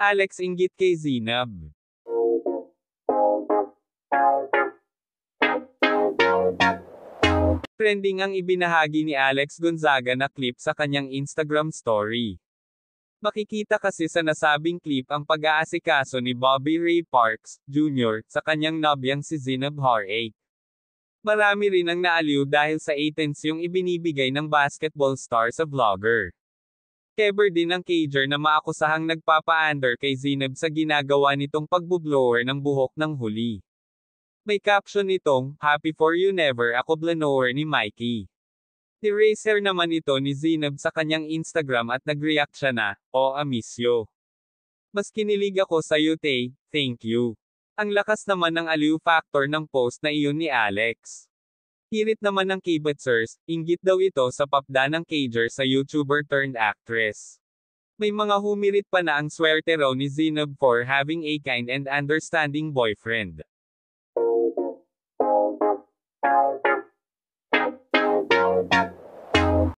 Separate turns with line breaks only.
Alex inggit kay Zinab. Trending ang ibinahagi ni Alex Gonzaga na clip sa kanyang Instagram story. Makikita kasi sa nasabing clip ang pag-aasikaso ni Bobby Ray Parks, Jr., sa kanyang nobyang si Zinab Hareik. Marami rin ang naaliw dahil sa attention yung ibinibigay ng basketball star sa vlogger. Keber din ang Cager na maakusahang nagpapa-under kay Zinab sa ginagawa nitong pagbublower ng buhok ng huli. May caption nitong, "Happy for you never ako blower ni Mikey." Ni-racer naman ito ni Zinab sa kanyang Instagram at nag-react siya na, "Oh, I miss you. Mas kinilig ako sa iyo, Tay, thank you." Ang lakas naman ng aliw factor ng post na iyon ni Alex. Hirit naman ng Kibitzers, inggit daw ito sa papda ng Cager sa YouTuber turned actress. May mga humirit pa na ang swerte raw ni Zinab for having a kind and understanding boyfriend.